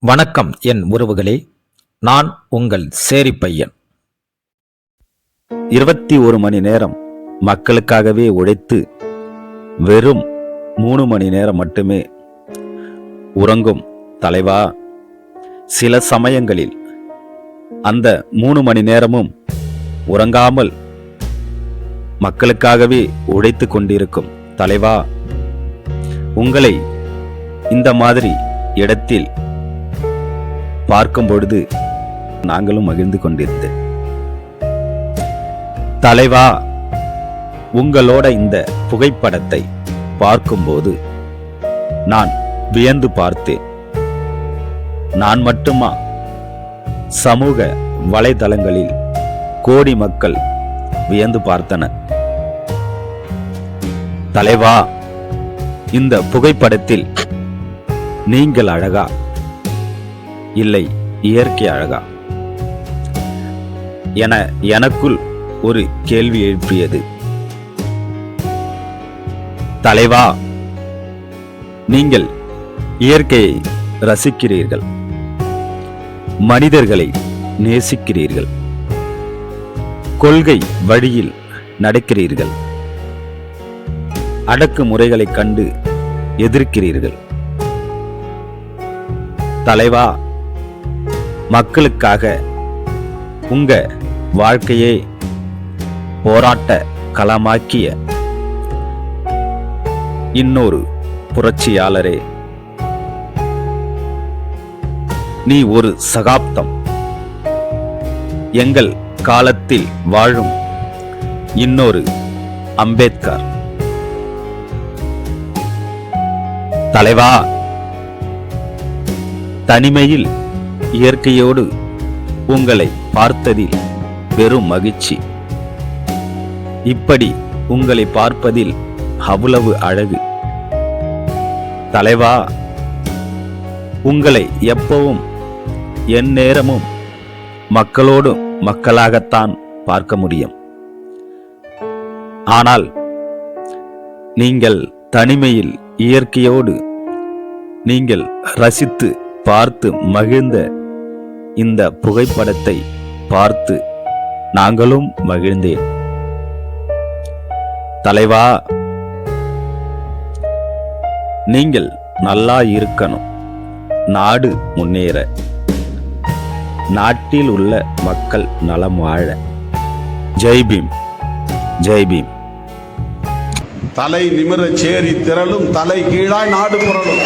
வணக்கம் என் உறவுகளே, நான் உங்கள் சேரி பையன். 21 மணி நேரம் மக்களுக்காகவே உழைத்து வெறும் 3 மணி நேரம் மட்டுமே உறங்கும் தலைவா, சில சமயங்களில் அந்த 3 மணி நேரமும் உறங்காமல் மக்களுக்காகவே உழைத்து கொண்டிருக்கும் தலைவா, உங்களை இந்த மாதிரி இடத்தில் பார்க்கும் பொழுது நாங்களும் மகிழ்ந்து கொண்டிருந்தேன். தலைவா, உங்களோட இந்த புகைப்படத்தை பார்க்கும்போது நான் வியந்து பார்த்தேன். நான் மட்டுமா, சமூக வலைதளங்களில் கோடி மக்கள் வியந்து பார்த்தனர். தலைவா, இந்த புகைப்படத்தில் நீங்கள் அழகா இல்லை இயற்கை அழகா என எனக்குள் ஒரு கேள்வி எழுப்பியது. தலைவா, நீங்கள் இயற்கையை ரசிக்கிறீர்கள், மனிதர்களை நேசிக்கிறீர்கள், கொள்கை வழியில் நடக்கிறீர்கள், அடக்குமுறைகளை கண்டு எதிர்க்கிறீர்கள். தலைவா, மக்களுக்காக உங்க வாழ்க்கையை போராட்ட களமாக்கிய இன்னொரு புரட்சியாளரே, நீ ஒரு சகாப்தம், எங்கள் காலத்தில் வாழும் இன்னொரு அம்பேத்கர். தலைவா, தனிமையில் இயற்கையோடு உங்களை பார்த்ததில் பெரும் மகிழ்ச்சி. இப்படி உங்களை பார்ப்பதில் அவ்வளவு அழகு. தலைவா, உங்களை எப்பவும் எந்நேரமும் மக்களோடு மக்களாகத்தான் பார்க்க முடியும். ஆனால் நீங்கள் தனிமையில் இயற்கையோடு நீங்கள் ரசித்து பார்த்து மகிழ்ந்த இந்த புகைப்படத்தை பார்த்து நாங்களும் மகிழ்ந்தேன். தலைவா, நீங்கள் நல்லா இருக்கணும், நாடு முன்னேற, நாட்டில் உள்ள மக்கள் நலம் வாழ. ஜெய் பீம், ஜெய் பீம். தலை நிமிர சேரி திரளும், தலை கீழாய் நாடு புரளும்.